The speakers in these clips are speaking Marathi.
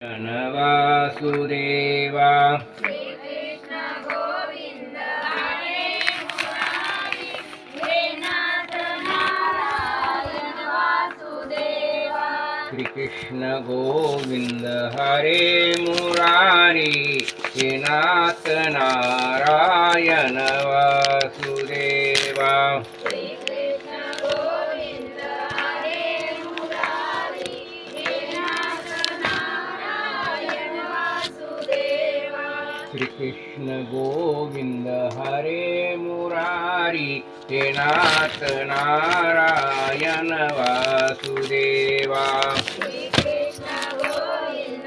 वासुदेवा श्रीकृष्ण गोविंद हरे मुरारी हे नाथ नारायण वासुदेवा. श्रीकृष्ण गोविंद हरे मुरारी हे नाथ नारायण वासुदेवा. श्रीकृष्ण गोविंद हरे मुरारी हे नाथ नारायण वासुदेवा. श्रीकृष्ण गोविंद हरे मुरारी हे नाथ नारायण वासुदेवा. श्रीकृष्ण गोविंद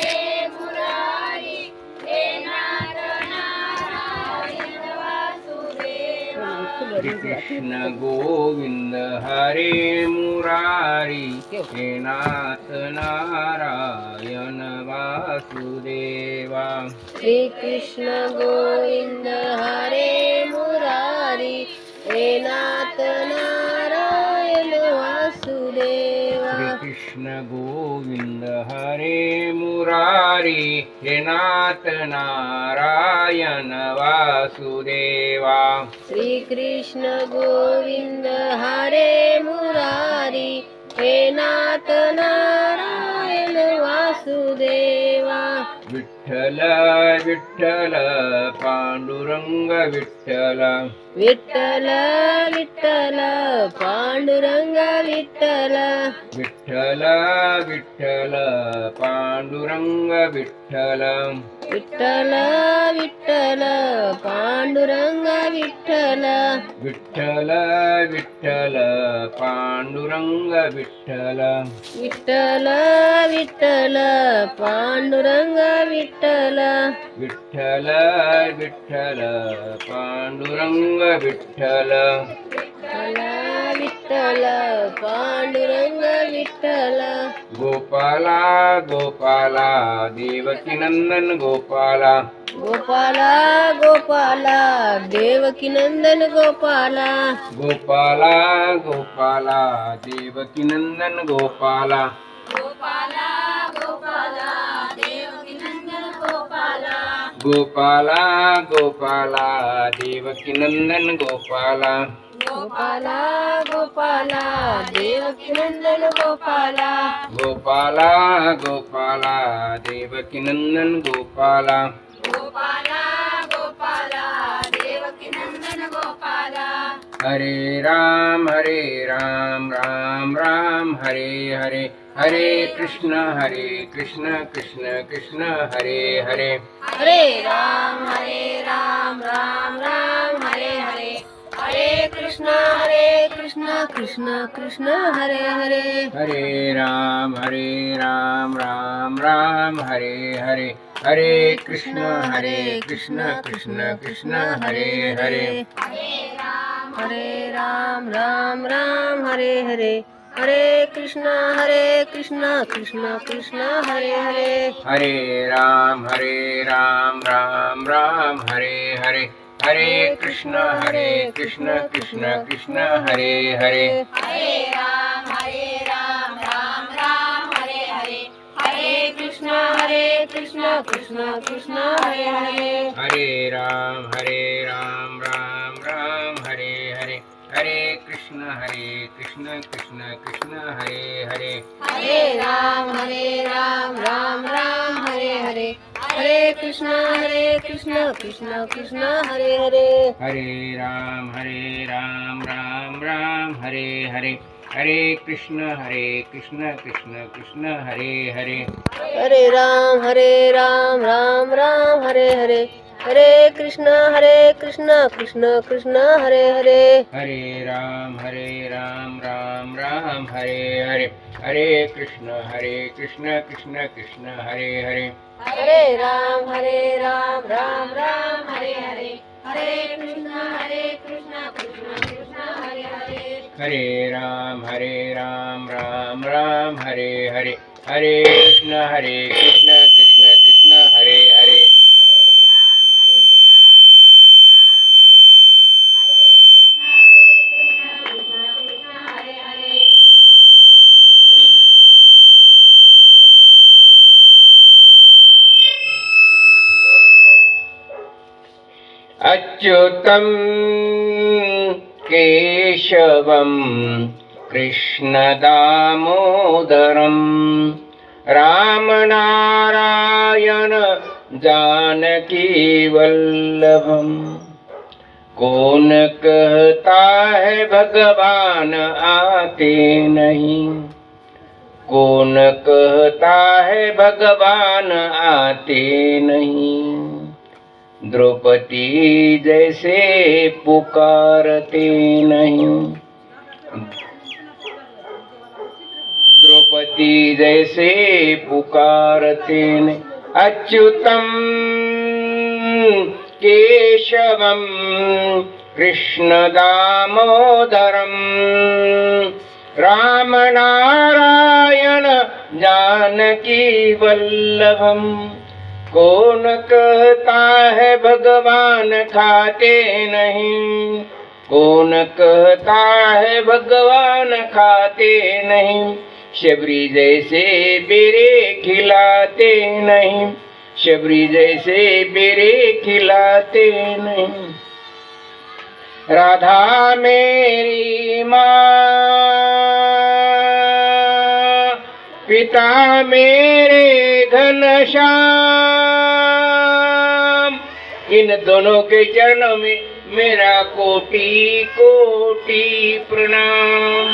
हरे मुरारी हे नाथ नारायण वासुदेवा. श्रीकृष्ण गोविंद हरे मुरारी हे नाथ नारायण वासुदेवा. श्रीकृष्ण गोविंद हरे मुरारी हे नाथ नारायण वासुदेवा. श्रीकृष्ण गोविंद हरे मुरारी हे नाथ नारायण वासुदेवा. श्रीकृष्ण गोविंद हरे मुरारी हे नाथ नारायण वासुदेवा. विठ्ठल विठ्ठल पांडुरंग विठ्ठल. विठ्ठल विठ्ठल पांडुरंग विठ्ठल. विठ्ठल विठ्ठल पांडुरंग विठ्ठल. विठ्ठल विठ्ठल पांडुरंग विठ्ठल. विठ्ठल विठ्ठल पांडुरंग विठ्ठल. विठ्ठल विठ्ठल पांडुरंग विठ्ठल. विठ्ठल विठ्ठल पांडुरंग विठ्ठल. विठ्ठल विठ्ठल पांडुरंग विठ्ठल. गोपाला गोपाला देवकी नंदन गोपाला. गोपाला गोपाला देवकी नंदन गोपाला. गोपाला गोपाला देवकी नंदन गोपाला. गोपाला गोपाला देवकी नंदन गोपाला. गोपाला गोपाला देवकी नंदन गोपाला. गोपाला गोपाला देवकी नंदन गोपाला. गोपाला गोपाला देवकी नंदन गोपाला. गोपाला गोपाला देवकी नंदन गोपाला. हरे राम राम राम हरे हरे. हरे कृष्ण कृष्ण कृष्ण हरे हरे. हरे राम राम राम हरे हरे. हरे कृष्ण कृष्ण कृष्ण हरे हरे. हरे राम राम हरे हरे. हरे कृष्ण कृष्ण कृष्ण हरे हरे. हरे राम राम हरे हरे. हरे कृष्ण कृष्ण कृष्ण हरे हरे. हरे राम राम हरे हरे. हरे कृष्ण कृष्ण कृष्ण हरे हरे. हरे राम राम हरे हरे. हरे कृष्ण कृष्ण कृष्ण हरे हरे. हरे राम राम हरे हरे. हरे कृष्ण कृष्ण कृष्ण हरे हरे. हरे राम राम हरे हरे. हरे कृष्ण कृष्ण कृष्ण हरे हरे. हरे राम राम हरे हरे. हरे कृष्ण कृष्ण कृष्ण हरे हरे. हरे राम राम हरे हरे. हरे कृष्ण कृष्ण कृष्ण हरे हरे. हरे राम राम हरे हरे. हरे कृष्ण कृष्ण कृष्ण हरे हरे. हरे राम राम हरे हरे. हरे कृष्ण कृष्ण कृष्ण हरे हरे. हरे राम राम हरे हरे. हरे कृष्ण कृष्ण कृष्ण हरे हरे. अच्युतं केशवं कृष्णदामोदरं रामनारायण जानकी वल्लभम। कौन कहता है भगवान आते नहीं, कौन कहता है भगवान आते नहीं। द्रौपदी जैसे पुकारते नहीं, द्रौपदी जैसे पुकारते नहीं। अच्युतं केशवं कृष्णदामोदरं रामनारायण जानकी वल्लभम। कौन कहता है भगवान खाते नहीं, कौन कहता है भगवान खाते नहीं। शबरी जैसे बेरे खिलाते नहीं, शबरी जैसे बेरे खिलाते नहीं। राधा मेरी माँ, पिता मेरे घनश्याम, इन दोनों के चरणों में मेरा कोटि कोटि प्रणाम।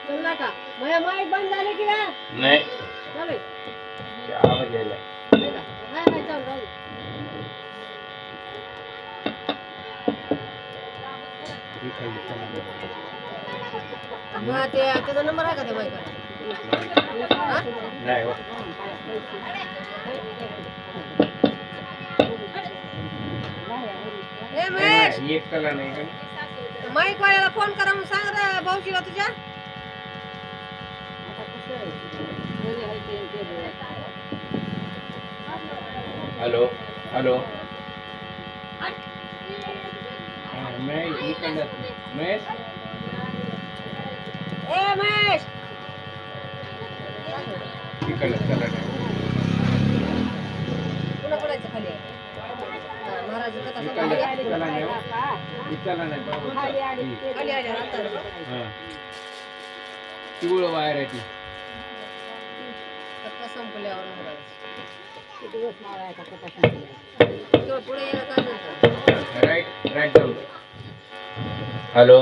चलला का माझ्या माईक बंद झाले की ना नाही चालेल आवाज यायला. नाही चाल राहू ते त्याचा नंबर आहे का ते माईक नाही हो. ए महेश एकट्याला नाही का? माईक वाल्याला फोन करा म्हणून सांग रे भाऊजीला तुझ्या हॅलो हॅलो मैं इकडं महेश ए महेश इकडं चला नाही. पुन्हा पडायचं खाली महाराज कथा इकडं चला नाही हो. इकडं नाही बरोबर. खाली आल्या नंतर हां पिवळं वायर आहे ती. कथा संपल्यावर महाराज दिवस मारायचा कथा संपल्यावर पुढे यायला काय नंतर राईट राईट जाऊ. हॅलो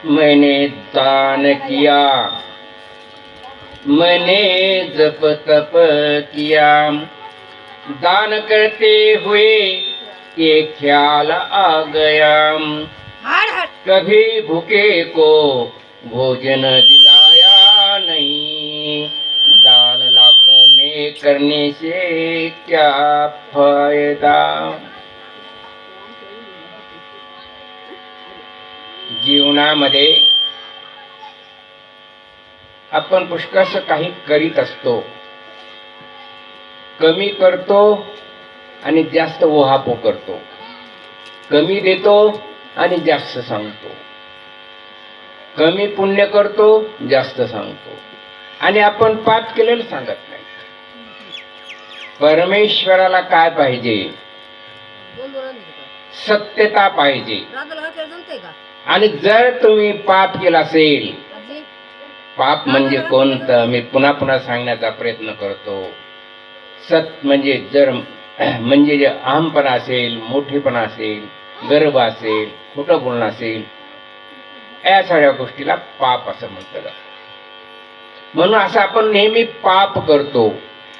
मैंने दान किया, मैंने जप तप किया, दान करते हुए ये ख्याल आ गया, हाड हाड कभी भूखे को भोजन दिलाया नहीं। दान लाखों में करने से क्या फायदा। जीवनामध्ये आपण पुष्कळसं काही करीत असतो, कमी करतो आणि जास्त ओहापो करतो, कमी देतो आणि जास्त सांगतो, कमी पुण्य करतो जास्त सांगतो आणि आपण पाप केलेलं सांगत नाही. परमेश्वराला काय पाहिजे? सत्यता पाहिजे. आणि जर तुम्ही पाप केला असेल, पाप म्हणजे कोणतं मी पुन्हा पुन्हा सांगण्याचा प्रयत्न करतो. सत म्हणजे जर म्हणजे जे अहमपणा असेल, मोठेपणा असेल, गर्व असेल, खोटं बोलणं असेल, या सगळ्या गोष्टीला पाप असं म्हटलं. म्हणून असं आपण नेहमी पाप करतो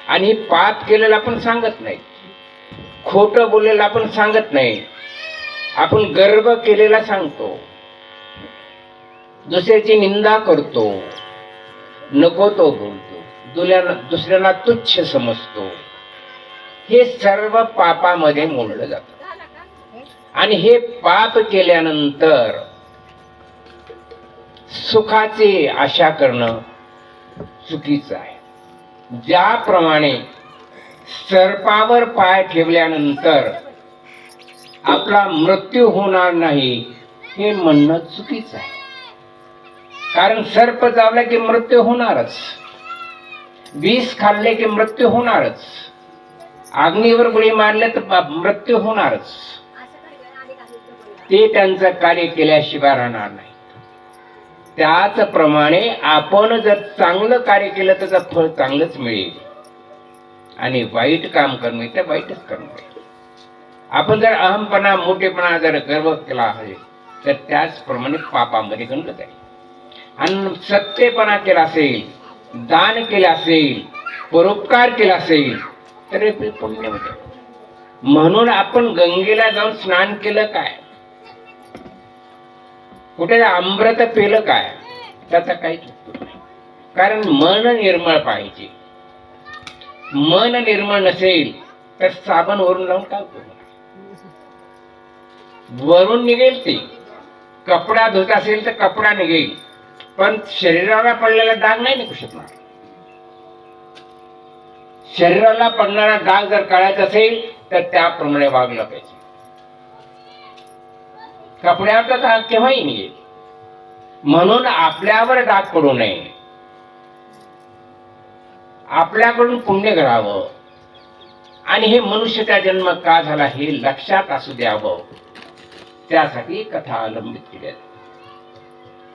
आणि पाप केलेलं आपण सांगत नाही, खोटं बोललेलं आपण सांगत नाही, आपण गर्व केलेला सांगतो, दुसऱ्याची निंदा करतो, नको तो बोलतो, दुसऱ्याला तुच्छ समजतो, हे सर्व पापामध्ये मोडलं जातं. आणि हे पाप केल्यानंतर सुखाची आशा करणं चुकीचं आहे. ज्याप्रमाणे सर्पावर पाय ठेवल्यानंतर आपला मृत्यू होणार नाही हे म्हणणं चुकीचं आहे. कारण सर्प चावला की मृत्यू होणारच, विष खाल्ले की मृत्यू होणारच, अग्नीवर गोळी मारले तर मृत्यू होणारच. ते त्यांचं कार्य केल्याशिवाय राहणार नाही. त्याचप्रमाणे आपण जर चांगलं कार्य केलं तर त्याचं फळ चांगलंच मिळेल आणि वाईट काम करणं तर वाईटच करणं. आपण जर अहमपणा मोठेपणा जर गर्व केला आहे तर त्याचप्रमाणे पापामध्ये गणलं जाईल. आणि सत्यपणा केला असेल, दान केलं असेल, परोपकार केला असेल तर ते पुण्य होते. म्हणून आपण गंगेला जाऊन स्नान केलं काय, कुठे अमृत पेलं काय, त्याचा काहीच उपयोग नाही. कारण मन निर्मळ पाहिजे. मन निर्मळ नसेल तर साबण वरून लावून काय उपयोग? वरून निघेल ते, कपडा धुत असेल तर कपडा निघेल, पण शरीराला पडलेला डाग नाही निघू शकणार. शरीराला पडणारा डाग जर काढायचा असेल तर त्याप्रमाणे वागलं पाहिजे. कपड्याचा डाग केव्हाही निघेल. म्हणून आपल्यावर डाग पडू नये, आपल्याकडून पुण्य घडावं आणि हे मनुष्याचा जन्म का झाला हे लक्षात असू द्यावं, त्यासाठी कथा अवलंबित केली आहे.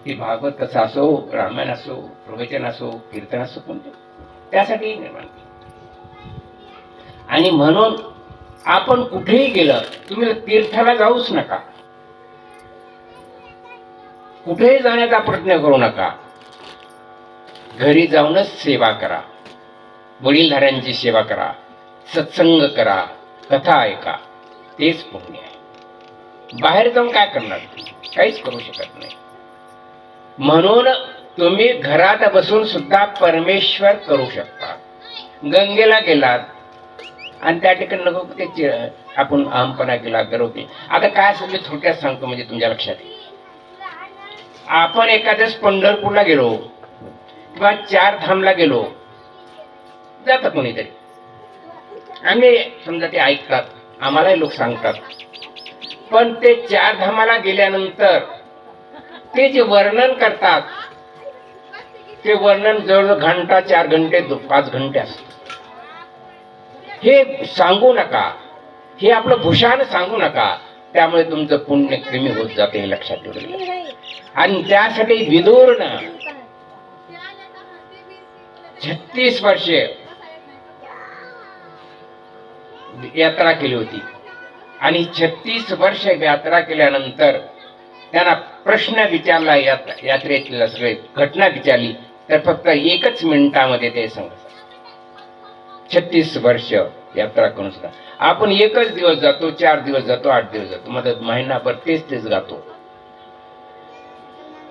ती भागवत कथा असो, रामायण असो, प्रवचन असो, कीर्तन असो, कोणते त्यासाठी निर्माण केली. आणि म्हणून आपण कुठेही गेलं, तुम्ही तीर्थाला जाऊच नका, कुठेही जाण्याचा प्रयत्न करू नका. घरी जाऊनच सेवा करा, वडीलधाऱ्यांची सेवा करा, सत्संग करा, कथा ऐका, तेच पुण्य आहे. बाहेर जाऊन काय करणार? काहीच करू शकत नाही. म्हणून तुम्ही घरात बसून सुद्धा परमेश्वर करू शकता. गंगेला गेलात आणि त्या ठिकाणी नको त्याची आपण अहमपणा केला, गर्व केला. आता काय असेल थोडक्यात सांगतो म्हणजे तुमच्या लक्षात येईल. आपण एखाद्याच पंढरपूरला गेलो किंवा 4 धामला गेलो, जातं कोणीतरी, आम्ही समजा ते ऐकतात, आम्हालाही लोक सांगतात, पण ते 4 धामाला गेल्यानंतर ते जे वर्णन करतात ते वर्णन जवळ घंटा, 4 घंटे, 5 घंटे असत. हे सांगू नका, हे आपलं भूषण सांगू नका, त्यामुळे तुमचं पुण्य कमी होत जाते, हे लक्षात ठेवलं. आणि त्यासाठी विदुरनं 36 वर्षे यात्रा केली होती. आणि 36 वर्ष यात्रा केल्यानंतर त्यांना प्रश्न विचारला, यात्रेतल्या सगळे घटना विचारली, तर फक्त 1 मिनिटामध्ये ते सांगतात. 36 वर्ष यात्रा करून सुद्धा आपण 1 दिवस जातो, 4 दिवस जातो, 8 दिवस जातो, मदत महिनाभर तेच गातो.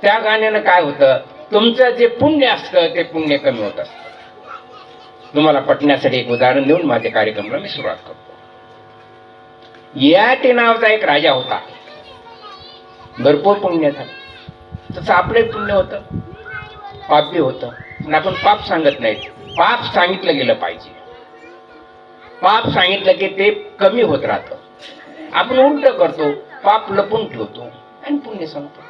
त्या गाण्यानं काय होतं, तुमचं जे पुण्य असतं ते पुण्य कमी होत असतं. तुम्हाला पटण्यासाठी एक उदाहरण देऊन माझ्या कार्यक्रमाला मी सुरुवात करतो. ययाति नावाचा एक राजा होता, भरपूर पुण्य झालं. तसं आपले पुण्य होतं, पाप बी होतं, पण आपण पाप सांगत नाही. पाप सांगितलं गेलं पाहिजे. पाप सांगितलं की ते कमी होत राहतं. आपण उलट करतो, पाप लपून ठेवतो आणि पुण्य सांगतो.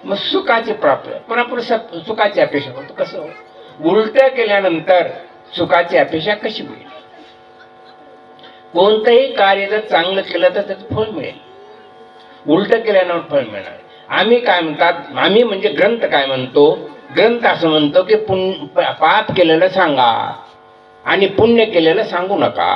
मग सुखाची प्राप्ती, पण आपण सुखाची अपेक्षा करतो. कसं उलट केल्यानंतर सुखाची अपेक्षा कशी मिळेल? कोणतंही कार्य जर चांगलं केलं तर त्याचं फळ मिळेल, उलट केल्यानं फळ मिळणार. आम्ही काय म्हणतात, आम्ही म्हणजे ग्रंथ काय म्हणतो, ग्रंथ असं म्हणतो की पाप केलेलं सांगा आणि पुण्य केलेलं सांगू नका.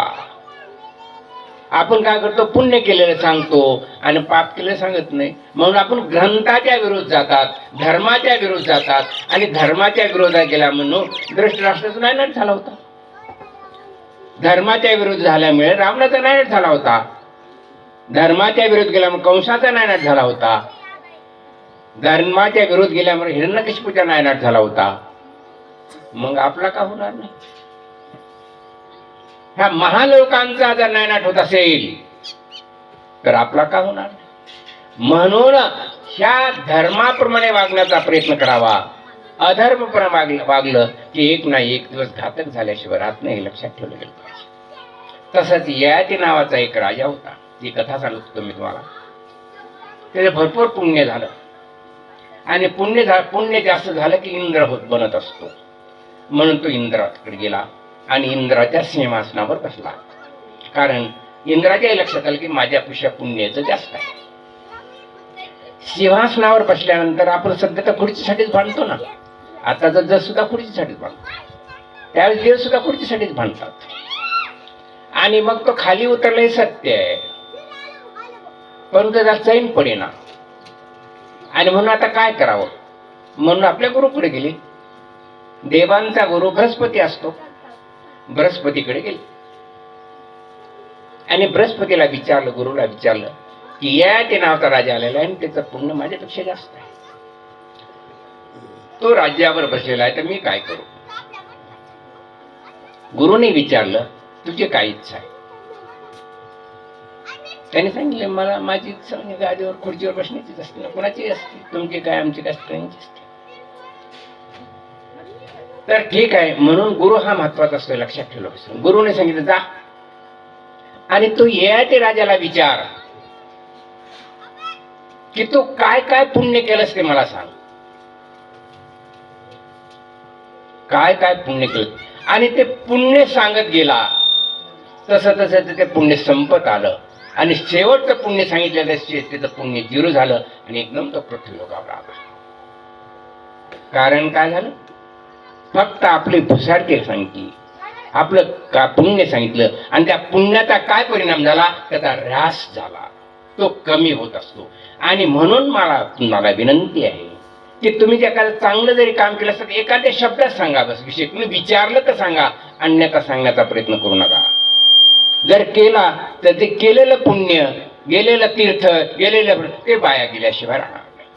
आपण काय करतो, पुण्य केलेलं सांगतो आणि पाप केलेलं सांगत नाही. म्हणून आपण ग्रंथाच्या विरोध जातात, धर्माच्या विरोध जातात आणि धर्माच्या विरोधात गेला म्हणून धृतराष्ट्राचा नायनाट झाला होता. धर्माच्या विरोध झाल्यामुळे रावणाचा नायनाट झाला होता. धर्माच्या विरोध गेल्यामुळे कंसाचा नायनाट झाला होता. धर्माच्या विरोध गेल्यामुळे हिरण्यकशिपूचा नायनाट झाला होता. मग आपला का होणार नाही? ह्या महालोकांचा जर नायनाट होत असेल तर आपला का होणार नाही? म्हणून ह्या धर्माप्रमाणे वागण्याचा प्रयत्न करावा. अधर्मप्रमाणे वागलं की एक ना एक दिवस घातक झाल्याशिवाय राहत नाही, लक्षात ठेवलं गेलं पाहिजे. तसंच ययाती नावाचा एक राजा होता, ती कथा सांगतो मी तुम्हाला. त्याचे भरपूर पुण्य झालं आणि पुण्य जास्त झालं की इंद्र बनत असतो. म्हणून तो इंद्राकडे गेला आणि इंद्राच्या सिंहासनावर बसला. कारण इंद्राच्या लक्षात आलं की माझ्यापेक्षा पुण्याचं जास्त आहे. सिंहासनावर बसल्यानंतर आपण सध्या तर खुर्चीसाठीच भांडतो ना. आता तर जस सुद्धा खुर्चीसाठीच भांडतो, त्यावेळेस देव सुद्धा खुर्चीसाठीच भांडतात. आणि मग तो खाली उतरलं सत्य आहे, परंतु त्याला चैन पडेना. आणि म्हणून आता काय करावं, म्हणून आपल्या गुरुकडे गेले. देवांचा गुरु बृहस्पती असतो, बृहस्पतीकडे गेले आणि बृहस्पतीला विचारलं, गुरुला विचारलं की ययाती नावाचा राजा आलेला आहे आणि त्याचं पुण्य माझ्यापेक्षा जास्त आहे, तो राज्यावर बसलेला आहे, तर मी काय करू? गुरुने विचारलं तुझी काय इच्छा आहे? त्याने सांगितलं मला माझी इच्छा म्हणजे गादीवर खुर्चीवर बसण्याचीच असते ना, कोणाची असते, तुमची काय आमची काय सगळ्यांची असते. तर ठीक आहे, म्हणून गुरु हा महत्वाचा असतो, लक्षात ठेवलं. गुरुने सांगितलं जा आणि तू ययाती राजाला विचार की तू काय काय पुण्य केलंस ते मला सांग, काय काय पुण्य केलं. आणि ते पुण्य सांगत गेला, तसं तसं ते पुण्य संपत आलं आणि शेवटचं पुण्य सांगितलं त्याचं पुण्य 0 झालं आणि एकदम तो पृथ्वीलोकावर आला. कारण काय झालं? फक्त आपली भुसारकी सांगितली, आपलं का पुण्य सांगितलं आणि त्या पुण्याचा काय परिणाम झाला? त्याचा ह्रास झाला, तो कमी होत असतो. आणि म्हणून मला तुम्हाला विनंती आहे की तुम्ही जे एखादं चांगलं जरी काम केलं असतं एखाद्या शब्दात सांगा, बस विषय तुम्ही विचारलं तर सांगा, अन्यथा सांगण्याचा प्रयत्न करू नका. जर केला तर ते केलेलं पुण्य, गेलेलं तीर्थ, गेलेलं ते वाया गेल्याशिवाय राहणार नाही.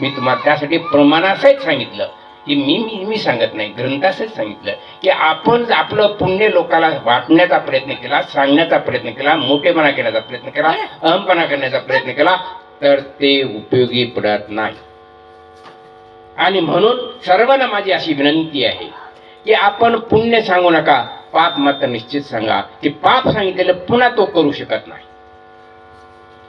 मी तुम्हाला त्यासाठी प्रमाणासहित सांगितलं की मी सांगत नाही, ग्रंथासहित सांगितलं की आपण आपलं पुण्य लोकांना वाटण्याचा प्रयत्न केला, सांगण्याचा प्रयत्न केला, मोठेपणा करण्याचा प्रयत्न केला, अहमपणा करण्याचा प्रयत्न केला तर ते उपयोगी पडत नाही. आणि म्हणून सर्वांना माझी अशी विनंती आहे की आपण पुण्य सांगू नका, पाप मात्र निश्चित सांगा की पाप सांगितलेलं पुन्हा तो करू शकत नाही.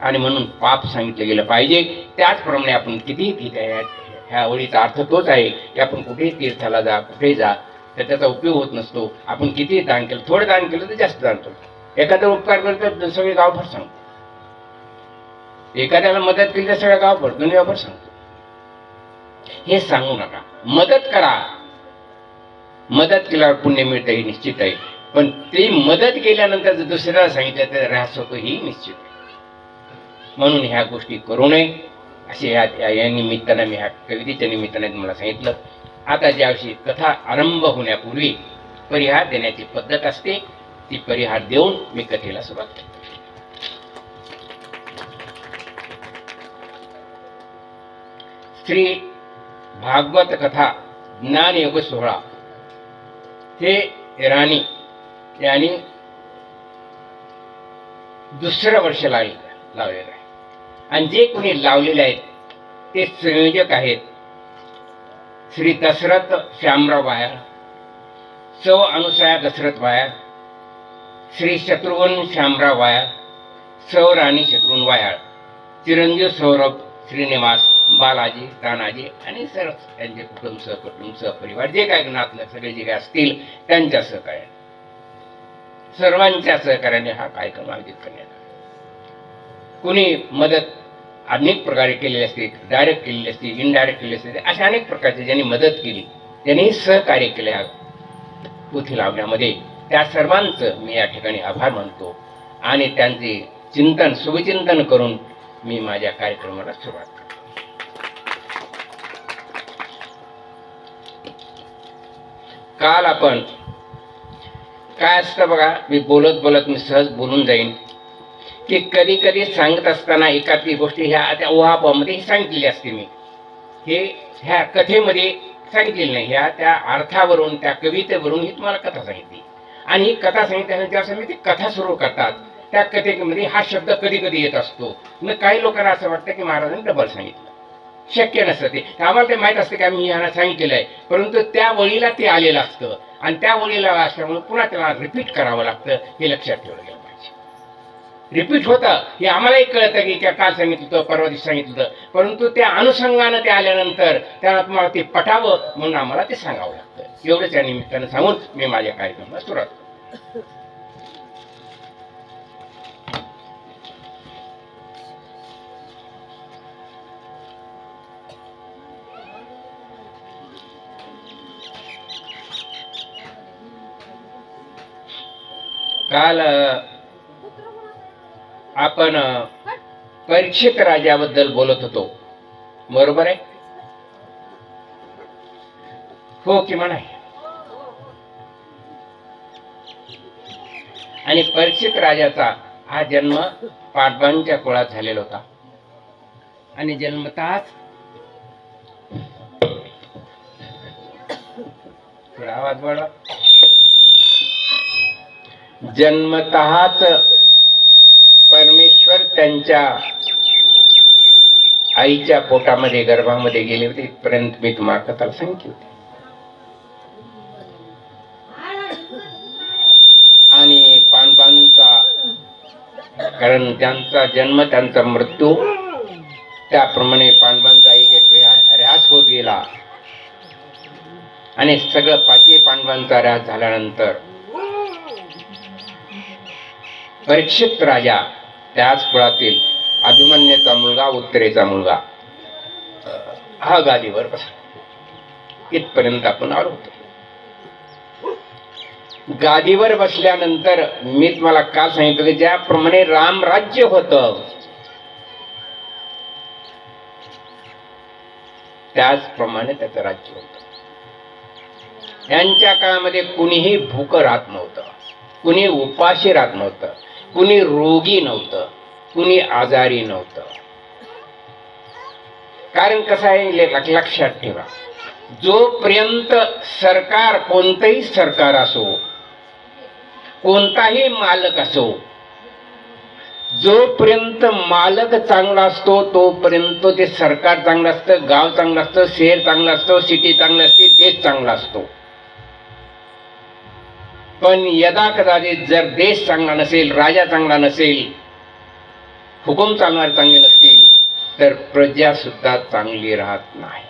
आणि म्हणून पाप सांगितलं गेलं पाहिजे. त्याचप्रमाणे आपण कितीही ठीक आहे, ह्या ओळीचा अर्थ तोच आहे की आपण कुठेही तीर्थाला जा, कुठेही जा, तर त्याचा उपयोग होत नसतो. आपण कितीही दान केलं, थोडं दान केलं तर जास्त दान करतो. एखादा उपकार करतो तर सगळे गावभर सांगतो, एखाद्याला मदत केली तर सगळ्या गावभर दुनियाभर सांगतो. हे सांगू नका, मदत करा. मदत केल्यावर पुण्य मिळतं हे निश्चित आहे, पण ती मदत केल्यानंतर जर दुसऱ्याला सांगितलं तर ऱ्हास होतो ही निश्चित आहे. म्हणून ह्या गोष्टी करू नये असे या निमित्तानं मी ह्या कवितेच्या निमित्ताने तुम्हाला सांगितलं. आता ज्याविषयी कथा आरंभ होण्यापूर्वी परिहार देण्याची पद्धत असते, ती परिहार देऊन मी कथेला सुरुवात करतो. श्री भागवत कथा ज्ञान योग सोहळा हे राणी यांनी दुसरं वर्ष लावलेलं आहे. आणि जे कोणी लावलेले आहेत ते संयोजक आहेत श्री दशरथ श्यामराव वायाळ, सौ अनुसया दशरथ वायाळ, श्री शत्रुघ्न श्यामराव वायाळ, सौ राणी शत्रुघ्न वायाळ, चिरंजीव सौरभ श्रीनिवास, बालाजी, तानाजी आणि सर्व त्यांचे कुटुंब, सहकुटुंब, सहपरिवार, जे काय नातलं सगळे जे काय असतील त्यांच्या सहकार्याने, सर्वांच्या सहकार्याने हा कार्यक्रम आयोजित करण्यात आला. कुणी मदत अनेक प्रकारे केलेली असते, डायरेक्ट केलेली असते, इनडायरेक्ट केलेली असते, अशा अनेक प्रकारचे ज्यांनी मदत केली, त्यांनी सहकार्य केले ह्या पोथी लावण्यामध्ये, त्या सर्वांचं मी या ठिकाणी आभार मानतो. आणि त्यांचे चिंतन शुभचिंतन करून मी माझ्या कार्यक्रमाला सुरुवात करतो. काल आपण काय असतं बघा, मी बोलत बोलत मी सहज बोलून जाईन की कधी कधी सांगत असताना एखादी गोष्टी ह्या त्या ओहापोहामध्ये सांगितलेली असते. मी हे ह्या कथेमध्ये सांगितलेली नाही. ह्या त्या अर्थावरून, त्या कवितेवरून ही तुम्हाला कथा सांगितली. आणि ही कथा सांगितल्यानंतर मी ती कथा सुरू करतात. त्या कथेमध्ये हा शब्द कधी कधी येत असतो. मग काही लोकांना असं वाटतं की महाराजांनी डबल सांगितलं. शक्य नसतं ते. आम्हाला ते माहीत असतं की आम्ही ह्यांना सांगितलेलं आहे, परंतु त्या वळीला ते आलेलं असतं आणि त्या वळीला असल्यामुळे पुन्हा त्याला रिपीट करावं लागतं. हे लक्षात ठेवलं गेलं पाहिजे. रिपीट होतं हे आम्हालाही कळतं की काल सांगितलं होतं, परवा दिवशी सांगितलं होतं, परंतु त्या अनुषंगानं ते आल्यानंतर त्यांना तुम्हाला ते पटावं म्हणून आम्हाला ते सांगावं लागतं. एवढंच या निमित्तानं सांगून मी माझ्या कार्यक्रमाला सुरुवात करतो. काल आपण परीक्षित राजाबद्दल बोलत होतो, बरोबर आहे? हो किंवा नाही? आणि परीक्षित राजाचा हा जन्म पांडवांच्या कुळात झालेला होता आणि जन्मताच थोडा आवाज वाढवा. जन्मतःच परमेश्वर त्यांच्या आईच्या पोटामध्ये, गर्भामध्ये गेले होते. इथपर्यंत मी तुम्हाला कथाला सांगितली होती. आणि पांडवांचा, कारण त्यांचा जन्म त्यांचा मृत्यू, त्याप्रमाणे पांडवांचा एक एक ऱ्यास होत गेला. आणि सगळं 5 पांडवांचा ऱ्यास झाल्यानंतर परीक्षित राजा, त्याच कुळातील अभिमन्यूचा मुलगा, उत्तरेचा मुलगा, हा गादीवर बसला. इथपर्यंत आपण आलो होतो. गादीवर बसल्यानंतर मी तुम्हाला काल सांगितलं की ज्याप्रमाणे रामराज्य होतं त्याचप्रमाणे त्याचं राज्य होतं. यांच्या काळामध्ये कुणीही भूक राहत नव्हतं, कुणी उपाशी राहत नव्हतं, कुणी रोगी नव्हतं, कुणी आजारी नव्हतं. कारण कसं आहे, लक्षात ठेवा, जोपर्यंत सरकार, कोणतंही सरकार असो, कोणताही मालक असो, जोपर्यंत मालक चांगला असतो तोपर्यंत ते सरकार चांगलं असतं, गाव चांगलं असतं, शहर चांगलं असतं, सिटी चांगली असते, देश चांगला असतो. पण यदा कदाचित जर देश चांगला नसेल, राजा चांगला नसेल, हुकूम चालणारे चांगले नसतील, तर प्रजा सुद्धा चांगली राहत नाही.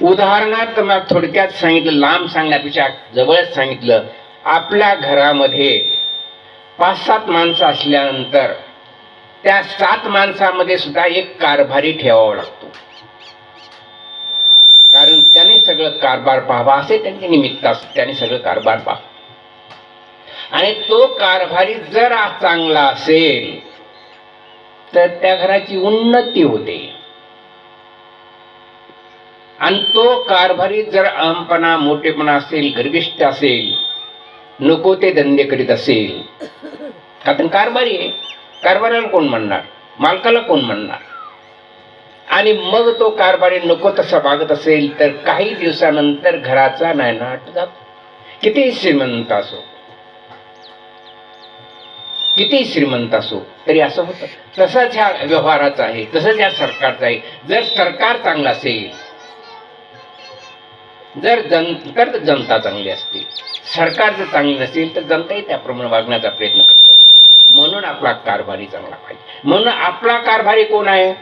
उदाहरणार्थ मला थोडक्यात सांगितलं, लांब सांगण्यापेक्षा जवळच सांगितलं. आपल्या घरामध्ये 5-7 माणसं असल्यानंतर त्या 7 माणसामध्ये सुद्धा एक कारभारी ठेवावा लागतो. कारण त्याने सगळं कारभार पाहावा, असे त्यांचे निमित्त असते. त्याने सगळं कारभार पाहावा आणि तो कारभारी जर चांगला असेल तर त्या घराची उन्नती होते. आणि तो कारभारी जर अहमपणा, मोठेपणा असेल, गर्विष्ठ असेल, नको ते धंदे करीत असेल, कारण कारभारी आहे, कारभाराला कोण म्हणणार, मालकाला कोण म्हणणार, आणि मग तो कारभारी नको तसा वागत असेल तर काही दिवसानंतर घराचा नायनाट जातो. किती श्रीमंत असो, किती श्रीमंत असो तरी असं होतं. तसंच ह्या व्यवहाराचं आहे, तसंच या सरकारचं आहे. जर सरकार चांगलं असेल, जर जनता चांगली असते, सरकार जर चांगली नसेल तर जनताही त्याप्रमाणे वागण्याचा प्रयत्न करते. म्हणून आपला कारभारी चांगला पाहिजे. म्हणून आपला कारभारी कोण आहे?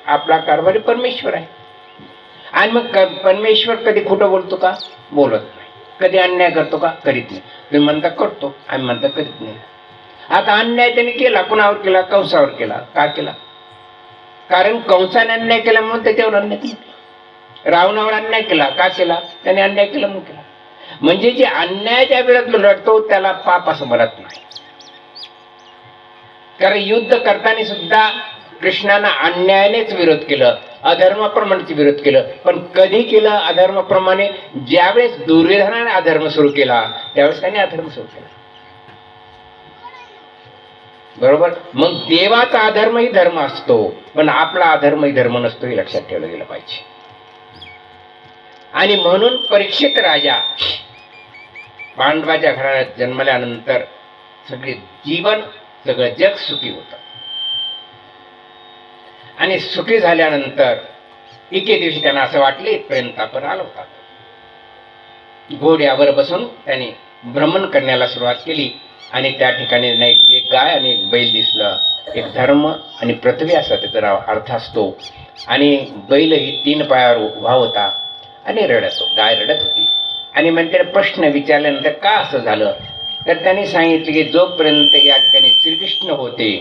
आपला कारभारी परमेश्वर आहे. आणि मग परमेश्वर कधी खोटं बोलतो का? बोलत नाही. कधी अन्याय करतो का? करीत नाही. तुम्ही म्हणता करतो, आम्ही म्हणता करीत नाही. आता अन्याय त्याने केला, कुणावर केला? कंसावर केला. का केला? कारण कंसाने अन्याय केला म्हणून त्याच्यावर अन्याय केला. रावणावर अन्याय केला, का केला? त्याने अन्याय केला म्हणून केला. म्हणजे जे अन्यायाच्या विरोधात लढतो त्याला पाप असं म्हणत नाही. कारण युद्ध करताना सुद्धा कृष्णानं अन्यायानेच विरोध केलं, अधर्माप्रमाणेच विरोध केलं. पण कधी केलं अधर्माप्रमाणे? ज्यावेळेस दुर्योधनाने अधर्म सुरू केला त्यावेळेस त्याने अधर्म सुरू केला. बरोबर? मग देवाचा अधर्मही धर्म असतो, पण आपला अधर्मही धर्म नसतो, हे लक्षात ठेवलं गेलं पाहिजे. आणि म्हणून परीक्षित राजा पांडवाच्या घरात जन्मल्यानंतर सगळे जीवन सगळं जग सुखी होतं. आणि सुखी झाल्यानंतर एके दिवशी त्यांना असं वाटले इथपर्यंत आपण आलो होता. घोड्यावर बसून त्यांनी भ्रमण करण्याला सुरुवात केली आणि त्या ठिकाणी एक गाय आणि एक बैल दिसलं. एक धर्म आणि पृथ्वी असा त्याचा अर्थ असतो. आणि बैल ही 3 पायावर उभा होता आणि रडत होता. गाय रडत होती. आणि मग त्याने प्रश्न विचारल्यानंतर का असं झालं, तर त्यांनी सांगितले की जोपर्यंत या ठिकाणी श्रीकृष्ण होते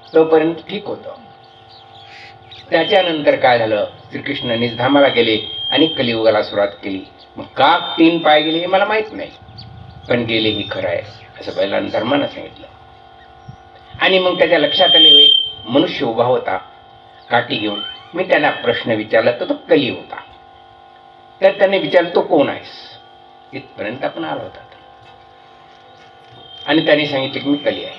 तोपर्यंत ठीक होतं. त्याच्यानंतर काय झालं, श्रीकृष्ण निजधामाला गेले आणि कलियुगाला सुरुवात केली. मग का 3 पाय गेले हे मला माहित नाही, पण गेले ही खरं आहे असं पहिल्यांदा धर्मानं सांगितलं. आणि मग त्याच्या लक्षात आले एक मनुष्य उभा होता काठी घेऊन. मी त्यांना प्रश्न विचारला तर तो कली होता. तर त्याने विचारलं तो कोण आहेस, इथपर्यंत आपण आलो होता. आणि त्यांनी सांगितले की मी कली आहे.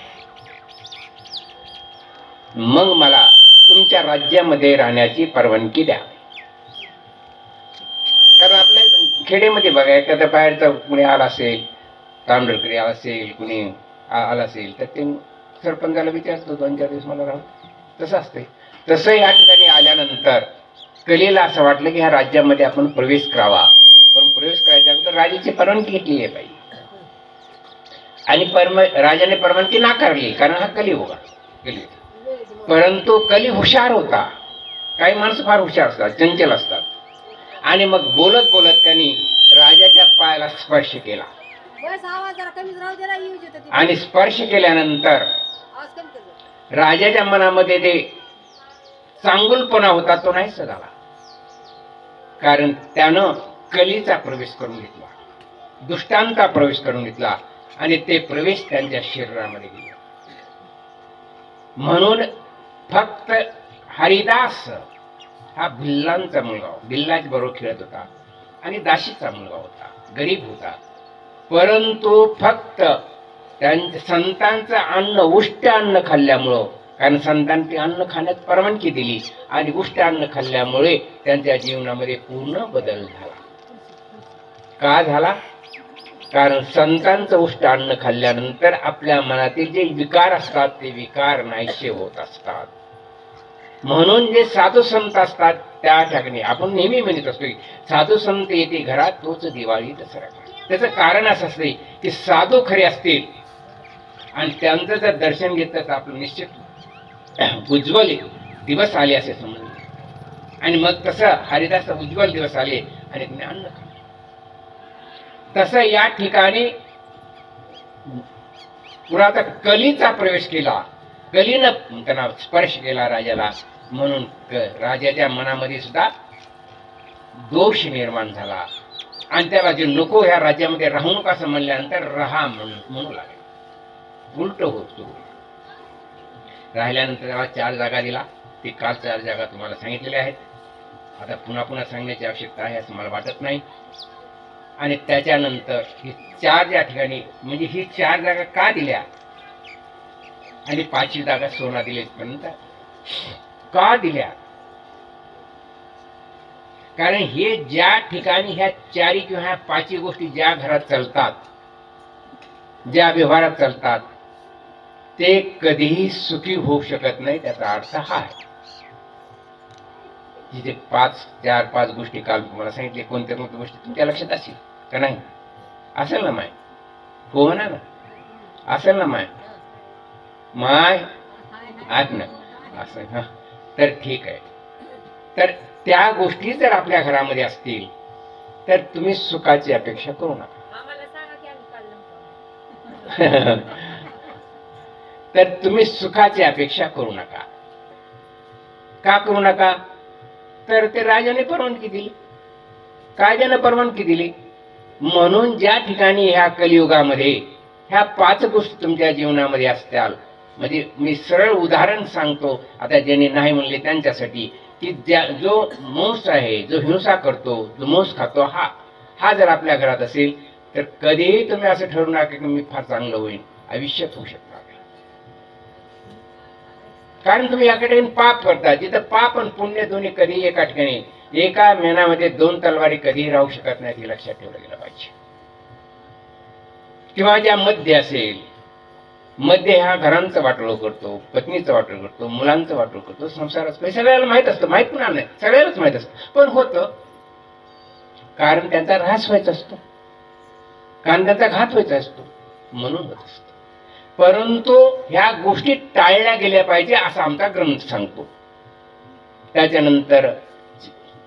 मग मला तुमच्या राज्यामध्ये राहण्याची परवानगी द्या. कारण आपल्या खेडेमध्ये बघा एखाद्या बाहेरचा कुणी आला असेल, तांबडकरी आला असेल, कुणी आला असेल तर ते सरपंचाला विचारतो 2-4 दिवस मला राहू. तसं असते. तसं या ठिकाणी आल्यानंतर कलेला असं वाटलं की ह्या राज्यामध्ये आपण प्रवेश करावा. पण प्रवेश करायच्या अगोदर राजाची परवानगी घेतली आहे पाहिजे. आणि राजाने परवानगी नाकारली कारण हा कली होगा. परंतु कली हुशार होता. काही माणसं फार हुशार असतात, चंचल असतात. आणि मग बोलत बोलत त्यांनी राजाच्या पायाला स्पर्श केला. आणि स्पर्श केल्यानंतर राजाच्या मनामध्ये ते चांगुलपणा होता तो नाहीस झाला. कारण त्यानं कलीचा प्रवेश करून घेतला, दुष्टांचा प्रवेश करून घेतला आणि ते प्रवेश त्यांच्या शरीरामध्ये गेले. म्हणून फक्त हरिदास हा भिल्लांचा मुलगा, भिल्लाच बरोबर खेळत होता आणि दाशीचा मुलगा होता, गरीब होता. परंतु फक्त त्यांच्या संतांचं अन्न उष्ट अन्न खाल्ल्यामुळं, कारण संतांनी अन्न खाण्यात परवानगी दिली आणि उष्ट अन्न खाल्ल्यामुळे त्यांच्या जीवनामध्ये पूर्ण बदल झाला. का झाला, कारण संतांचं उष्ट अन्न खाल्ल्यानंतर आपल्या मनातील जे विकार असतात ते विकार नाहीसे होत असतात. म्हणून जे साधू संत असतात त्या ठिकाणी आपण नेहमी म्हणत असतो की साधू संत येते घरात तोच दिवाळी दसरा. त्याचं कारण असं असते की साधू खरे असतील आणि त्यांचं जर दर्शन घेतलं तर आपलं निश्चित उज्ज्वल दिवस आले असे समजले. आणि मग तसं हरिदास उज्ज्वल दिवस आले आणि तुम्ही अन्न खा. तसं या ठिकाणी पुराता कलीचा प्रवेश केला. कलीनं त्यांना स्पर्श केला राजाला. म्हणून राजाच्या मनामध्ये सुद्धा दोष निर्माण झाला आणि त्याला जे नको ह्या राज्यामध्ये राहू नका असं म्हणल्यानंतर राहा म्हणू लागले. उलट होतो. राहिल्यानंतर त्याला 4 जागा दिला. ते काल 4 जागा तुम्हाला सांगितलेल्या आहेत. आता पुन्हा सांगण्याची आवश्यकता आहे असं मला वाटत नाही. आणि त्याच्यानंतर ही 4 या ठिकाणी म्हणजे ही 4 जागा का दिल्या आणि 5वी जागा सोना दिलेपर्यंत का दिल्या, कारण हे ज्या ठिकाणी ह्या 4 किंवा ह्या 5 गोष्टी ज्या घरात चालतात, ज्या व्यवहारात चालतात ते कधीही सुखी होऊ शकत नाही. त्याचा अर्थ हा आहे. जिथे 4-5 गोष्टी काल तुम्हाला सांगितले, कोणत्या गोष्टी तुमच्या लक्षात असेल का नाही? असेल ना माय? हो म्हणा ना. असेल ना माय? माय आत ना असं. हा तर ठीक आहे. तर त्या गोष्टी जर आपल्या घरामध्ये असतील तर तुम्ही सुखाची अपेक्षा करू नका. तर तुम्ही सुखाची अपेक्षा करू नका. का करू नका? तर ते राजाने परवानगी दिली, कायद्याने परवानगी दिली. म्हणून ज्या ठिकाणी ह्या कलियुगामध्ये ह्या 5 गोष्टी तुमच्या जीवनामध्ये असत्याल, म्हणजे मी सरळ उदाहरण सांगतो आता ज्यांनी नाही म्हणले त्यांच्यासाठी, की जो मांस आहे, जो हिंसा करतो, जो मांस खातो, हा जर आपल्या घरात असेल तर कधीही तुम्ही असं ठरवू नका की मी फार चांगलं होईल. आयुष्यात होऊ शकता. कारण तुम्ही या ठिकाणी पाप करता. जिथं पाप आणि पुण्य दोन्ही कधी एका ठिकाणी एका मेणामध्ये 2 तलवारी कधीही राहू शकत नाही, हे लक्षात ठेवलं गेलं पाहिजे. किंवा ज्या मध्य असेल, मध्य हा घरांचं वाटोळं करतो, पत्नीचं वाटोळं करतो, मुलांचं वाटोळं करतो, संसाराचं, सगळ्याला माहित असतं, माहित पुन्हा नाही, सगळ्यालाच माहित असतं, पण होतं कारण त्यांचा ऱ्हास व्हायचा असतो, कारण त्यांचा घात व्हायचा असतो, म्हणून होत असतो. परंतु ह्या गोष्टी टाळल्या गेल्या पाहिजे असं आमचा ग्रंथ सांगतो. त्याच्यानंतर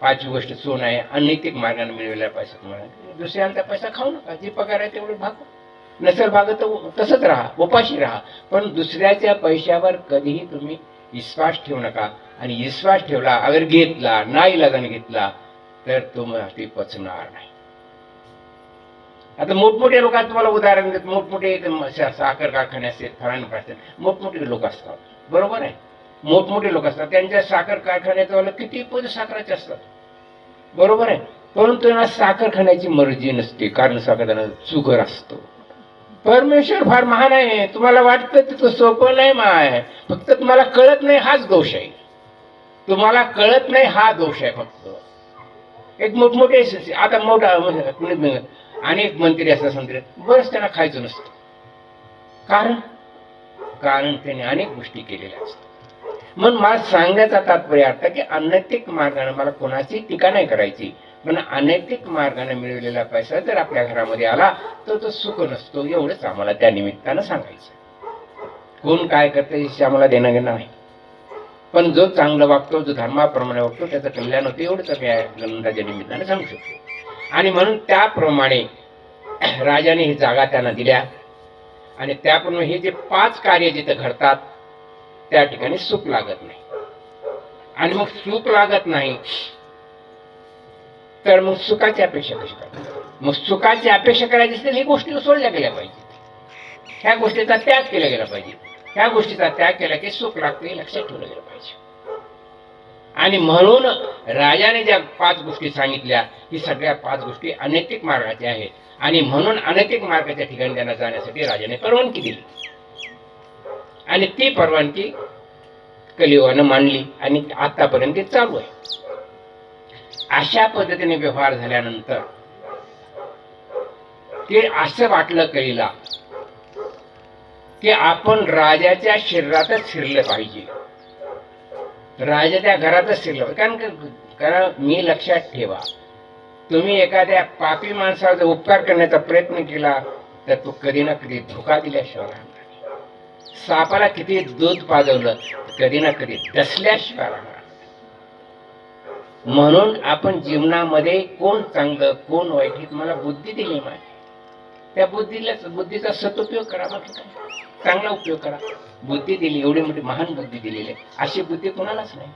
5वी गोष्ट सोन आहे, अनैतिक मार्गाने मिळवलेला पैसा तुम्हाला, दुसऱ्यांचा पैसा खाऊ नका, जे पगार आहे तेवढं भागवा, नसेल भागत तर तसंच राहा, उपाशी राहा, पण दुसऱ्याच्या पैशावर कधीही तुम्ही विश्वास ठेवू नका. आणि विश्वास ठेवला, अगर घेतला, नाईलाजाने घेतला, तर तुम्हाला ते पचणार नाही. आता मोठमोठे लोक तुम्हाला उदाहरण देत, मोठमोठे साखर कारखाने असतात, फळांना असतात, मोठमोठे लोक असतात, बरोबर आहे, मोठमोठे लोक असतात, त्यांच्या साखर कारखान्याचं किती पद साखराचे असतात, बरोबर आहे, परंतु त्यांना साखर खाण्याची मर्जी नसते, कारण साखर शुगर असतो. परमेश्वर फार महान आहे, तुम्हाला वाटतं तिथं सोपं नाही माय, फक्त तुम्हाला कळत नाही, हाच दोष आहे, तुम्हाला कळत नाही, हा दोष आहे फक्त. एक मोठमोठे आता मोठा अनेक मंत्री असतात, संत्री बरंच त्यांना खायचं नसतं, कारण त्यांनी अनेक गोष्टी केलेल्या असतात. म्हणून मला सांगण्याचा तात्पर्य अर्थ की अनैतिक मार्गाने मला कोणाची टीका नाही करायची, पण अनैतिक मार्गाने मिळवलेला पैसा जर आपल्या घरामध्ये आला तर तो सुख नसतो, एवढंच आम्हाला त्या निमित्तानं सांगायचं. कोण काय करते याची आम्हाला देणं घेणं नाही, पण जो चांगलं वागतो, जो धर्माप्रमाणे वागतो, त्याचं कल्याण होतं, एवढंच या ग्रंथाच्या निमित्तानं सांगू शकतो. आणि म्हणून त्याप्रमाणे राजाने ही जागा त्यांना दिल्या, आणि त्याप्रमाणे हे जे 5 कार्य जिथे घडतात त्या ठिकाणी सुख लागत नाही. आणि मग सुख लागत नाही तर मग सुखाची अपेक्षा कशी करायची? मग सुखाची अपेक्षा करायची असेल ही गोष्टी सोडल्या गेल्या पाहिजे, ह्या गोष्टीचा त्याग केला गेला पाहिजे, ह्या गोष्टीचा त्याग केला की सुख लागते हे लक्षात ठेवलं गेलं पाहिजे. आणि म्हणून राजाने ज्या 5 गोष्टी सांगितल्या, ही सगळ्या 5 गोष्टी अनैतिक मार्गाच्या आहेत, आणि म्हणून अनैतिक मार्गाच्या ठिकाणी त्यांना जाण्यासाठी राजाने परवानगी दिली, आणि ती परवानगी कलियुगानं मांडली, आणि आतापर्यंत चालू आहे. अशा पद्धतीने व्यवहार झाल्यानंतर ते असं वाटलं कलीला की आपण राजाच्या शरीरातच शिरलं पाहिजे, राजाच्या घरातच शिरलं पाहिजे. कारण मी लक्षात ठेवा, तुम्ही एखाद्या पापी माणसाचा उपकार करण्याचा प्रयत्न केला तर तो कधी ना कधी धोका दिल्याशिवाय राहणार नाही. सापाला किती दूध पाजवलं कधी ना कधी डसल्याशिवाय राहणार. म्हणून आपण जीवनामध्ये कोण चांगलं कोण वाईट ही तुम्हाला बुद्धी दिली माहिती, त्या बुद्धीचा सदुपयोग करा, चांगला उपयोग करा. बुद्धी दिली, एवढी मोठी महान बुद्धी दिलेली आहे, अशी बुद्धी कोणालाच नाही.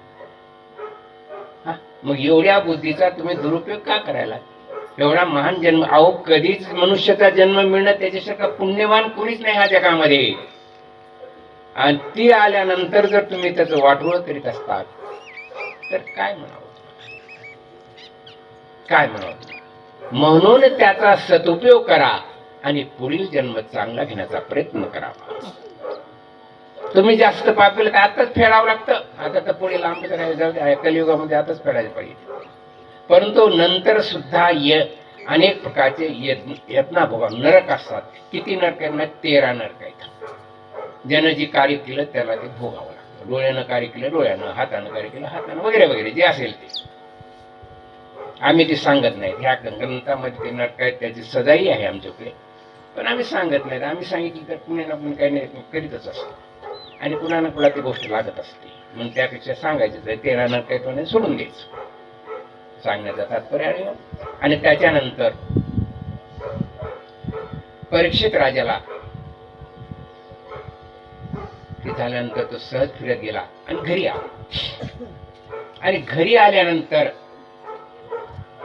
मग एवढ्या बुद्धीचा तुम्ही दुरुपयोग का करायला? एवढा महान जन्म, अहो कधीच मनुष्याचा जन्म मिळणं त्याच्यासारखा पुण्यवान कोणीच नाही ह्या जगामध्ये, आणि ती आल्यानंतर जर तुम्ही त्याचं वाटोळं करीत असतात तर काय म्हणावं, काय म्हणावं. म्हणून त्याचा सदुपयोग करा आणि पुढील जन्म चांगला घेण्याचा प्रयत्न करावा. तुम्ही जास्त पापीला तर आताच फेडावं लागतं, आता तर पुढे लांब जाऊ द्या, कलियुगामध्ये आताच फेडायला पाहिजे. परंतु नंतर सुद्धा अनेक प्रकारचे यत्ना भोगा नरक असतात. किती नरक आहेत? 13 नरक आहेत. ज्यानं जे कार्य केलं त्याला ते भोगावं लागतं. डोळ्यानं कार्य केलं डोळ्यानं, हातानं कार्य केलं हातानं, वगैरे वगैरे जे असेल ते आम्ही ते सांगत नाही. ह्या ग्रंथामध्ये ते नरक आहेत, त्याची सजाही आहे आमच्याकडे, पण आम्ही सांगत नाही. आम्ही सांगितलं तर कुणाला पण काही नाही करीतच असतो, आणि कुणाला कुणा ती गोष्ट लागत असते. म्हणून त्यापेक्षा सांगायचं तर 13 नरक आहेत सोडून द्यायचं, सांगण्याचा तात्पर्य आहे. आणि त्याच्यानंतर परीक्षित राजाला ते झाल्यानंतर तो सहज फिरत गेला आणि घरी आला. आणि घरी आल्यानंतर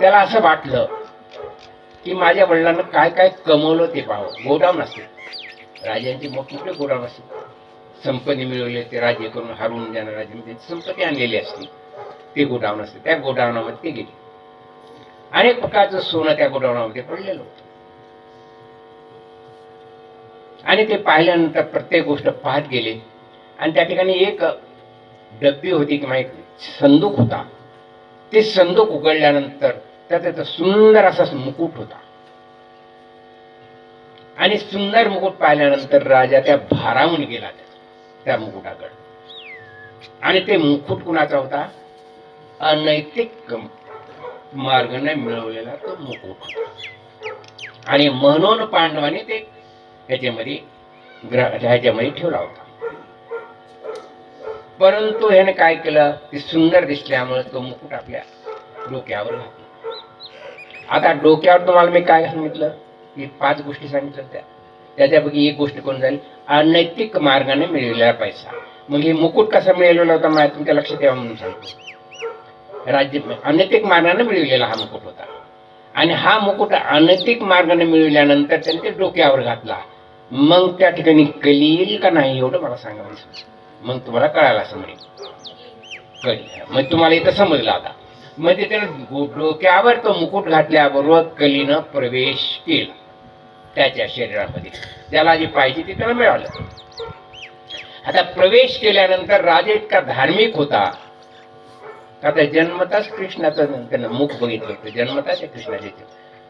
त्याला असं वाटलं की माझ्या वडिलांना काय काय कमवलं ते पाहावं. गोडाऊन असते, राजांची मोठमोठे गोडाऊन असते, संपत्ती मिळवले ते राज्य करून हारून जाणार राज्यामध्ये संपत्ती आणलेली असते, ते गोडाऊन असते. त्या गोडाऊनामध्ये ते गेले. अनेक प्रकारचं सोनं त्या गोडाऊनामध्ये पडलेलं होतं, आणि ते पाहिल्यानंतर प्रत्येक गोष्ट पाहत गेले. आणि त्या ठिकाणी एक डब्बी होती किंवा एक संदूक होता, ते संदूक उघडल्यानंतर त्याचा सुंदर असा मुकुट होता. आणि सुंदर मुकुट पाहिल्यानंतर राजा त्या भारावून गेला त्या मुकुटाकडे. आणि ते मुकुट कुणाचा होता? अनैतिक मार्गाने मिळवलेला तो मुकुट होता. आणि म्हणून पांडवांनी ते ह्याच्यामध्ये ठेवला होता. परंतु ह्याने काय केलं? ते सुंदर दिसल्यामुळे तो मुकुट आपल्या डोक्यावर घातला. आता डोक्यावर तुम्हाला मी काय सांगितलं की 5 गोष्टी सांगितल्या. त्याच्यापैकी एक गोष्ट कोण झाली? अनैतिक मार्गाने मिळवलेला पैसा. मग हे मुकुट कसा मिळवलेला होता माहिती तुमच्या लक्षात यावं म्हणून सांगतो. राज्य अनैतिक मार्गाने मिळवलेला हा मुकुट होता. आणि हा मुकुट अनैतिक मार्गाने मिळवल्यानंतर त्याने ते डोक्यावर घातला. मग त्या ठिकाणी कली येईल का नाही एवढं मला सांगा. मग तुम्हाला कळायला असं म्हणजे कली. मग तुम्हाला इथं समजलं आता. म्हणजे त्यानं डोक्यावर तो मुकुट घातल्याबरोबर कलीनं प्रवेश केला त्याच्या शरीरामध्ये. त्याला जे पाहिजे ते त्याला मिळालं. आता प्रवेश केल्यानंतर राजा इतका धार्मिक होता. आता जन्मताच कृष्णाचं त्यानं मुख बघितलं होतं. जन्मताच कृष्णाचे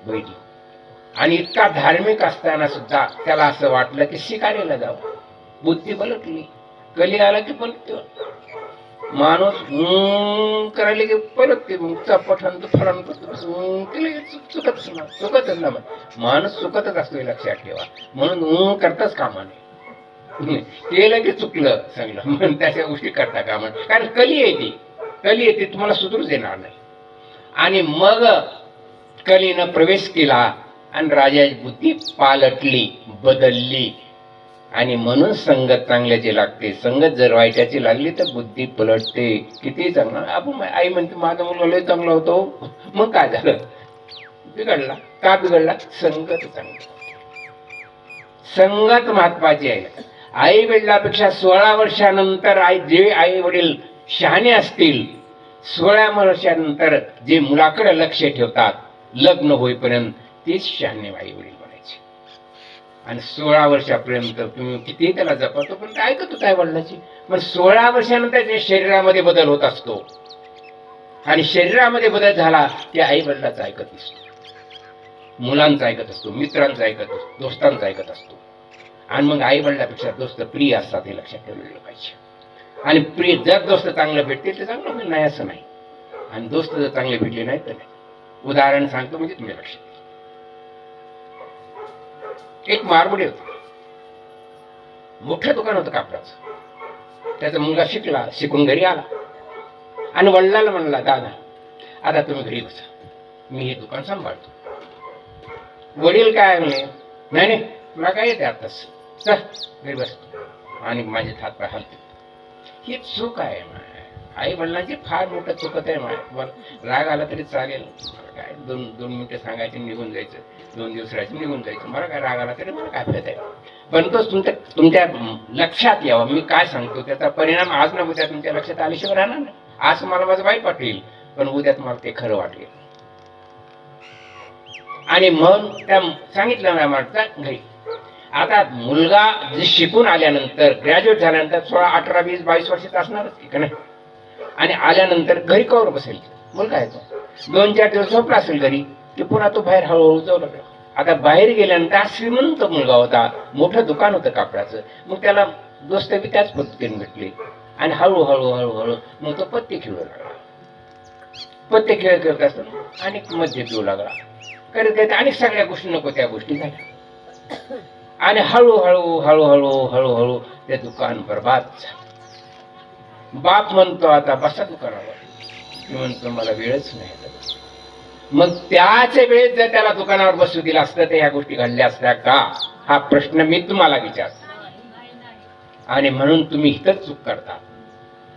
बघितलं. आणि इतका धार्मिक असताना सुद्धा त्याला असं वाटलं की शिकारीला जावं. बुद्धी पलटली. कली आला की पलटतो माणूस. करायला की पलटते. चपठन फरण चुकतच ना. चुकतच ना. माणूस चुकतच असतो हे लक्षात ठेवा. म्हणून करताच कामा नये. केलं की चुकलं सगळं. म्हणून त्याच्या गोष्टी करता कामा नये. कारण कली येते. कली येते तुम्हाला सुधरूच देणार नाही. आणि मग कलीनं प्रवेश केला आणि राजाची बुद्धी पालटली, बदलली. आणि म्हणून संगत चांगल्याची लागते. संगत जर वाईटाची लागली तर बुद्धी पलटते. किती चांगला. आपण आई म्हणते माझा मुलगा लय चांगला होतो. मग काय झालं? बिघडला. का बिघडला? संगत चांगली. संगत महत्वाची आहे. आई वडिलापेक्षा 16 वर्षानंतर जे आई वडील शहाणे असतील, 16 वर्षानंतर जे मुलाकडे लक्ष ठेवतात लग्न होईपर्यंत, तेच शहाणे आई वडील बनायचे. आणि 16 वर्षापर्यंत तुम्ही किती त्याला जपतो पण काय ऐकतो काय वडिलाची. मग 16 वर्षानंतर जे शरीरामध्ये बदल होत असतो. आणि शरीरामध्ये बदल झाला ते आई वडिलाचं ऐकत असतो, मुलांचं ऐकत असतो, मित्रांचं ऐकत असतो, दोस्तांचं ऐकत असतो. आणि मग आई वडिलापेक्षा दोस्त प्रिय असतात हे लक्षात ठेवलेलं पाहिजे. आणि प्रिय जर दोस्त चांगलं भेटते तर चांगलं नाही असं नाही. आणि दोस्त जर चांगले भेटले नाही तर नाही. उदाहरण सांगतो म्हणजे तुम्ही लक्षात. एक मारबडी होता. मोठं दुकान होतं कापडाचं. त्याचा मुलगा शिकून घरी आला आणि वडिलांना म्हणला दादा आता तुम्ही घरी बसा, मी हे दुकान सांभाळतो. वडील काय म्हणले नाही नाही तुला काय येते आताच, चल घरी बस. आणि माझे हात पाय हलते. ही चूक आहे. आई वडिलांची फार मोठं चुकत आहे. राग आला तरी चालेल. काय 2 मिनिटं सांगायचे निघून जायचं. 2 दिवस राहायचं निघून जायचं. मला काय राग आला तरी मला काय फायदा आहे. पण तो तुमच्या लक्षात यावा मी काय सांगतो त्याचा परिणाम आज ना उद्या तुमच्या लक्षात आल्याशिवाय राहणार नाही. आज मला माझं वाईट वाटेल पण उद्या तुम्हाला ते खरं वाटेल. आणि मग त्या सांगितलं ना माझा घरी. आता मुलगा जे शिकून आल्यानंतर ग्रॅज्युएट झाल्यानंतर 16, 18, 20, 22 वर्षाचा असणारच की नाही. आणि आल्यानंतर घरी कवर बसेल मुलगा येतो. 2-4 दिवस झोपला असेल घरी की पुन्हा तो बाहेर हळूहळू जाऊ लागला. आता बाहेर गेल्यानंतर श्रीमंत मुलगा होता. मोठं दुकान होतं कापडाचं. मग त्याला दोस्त बी त्याच पद्धतीने भेटले. आणि हळूहळू हळूहळू मग तो पत्ते खेळू लागला. पत्ते खेळ करत असताना आणि मध्य पिऊ लागला. करत आणि सगळ्या गोष्टी नको त्या गोष्टी झाल्या. आणि हळूहळू हळूहळू हळूहळू ते दुकान बरबाद झालं. बाप म्हणतो आता बसा दुकानावर. मी म्हणतो मला वेळच नाही. मग त्याच वेळेस जर त्याला दुकानावर बसू दिला असतं तर ह्या गोष्टी घडल्या असत्या का हा प्रश्न मी तुम्हाला विचारतो. आणि म्हणून तुम्ही इथंच चूक करता.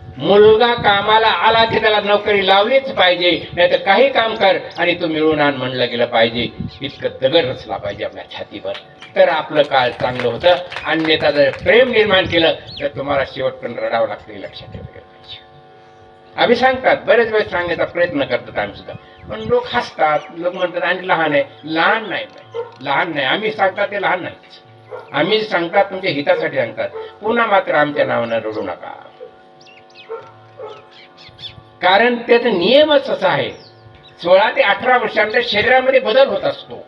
मुलगा कामाला आला की त्याला नोकरी लावलीच पाहिजे. नाही तर काही काम कर आणि तो मिळून आण म्हणलं गेलं पाहिजे. इतकं दगड रचला पाहिजे आपल्या छातीवर तर आपलं काळ चांगलं होतं. अन्यथा जर प्रेम निर्माण केलं तर तुम्हाला शेवटपर्यंत रडावं लागतं हे लक्षात ठेवलं पाहिजे. आम्ही सांगतात बरेच वेळेस सांगण्याचा प्रयत्न करतात आम्ही सुद्धा. पण लोक हसतात. लोक म्हणतात आणि लहान आहे. लहान नाही लहान नाही. आम्ही सांगतात ते लहान नाही. आम्ही सांगतात तुमच्या हितासाठी सांगतात. पुन्हा मात्र आमच्या नावानं रडू नका. कारण त्याचा नियमच असा आहे, 16 ते 18 वर्षांच्या शरीरामध्ये बदल होत असतो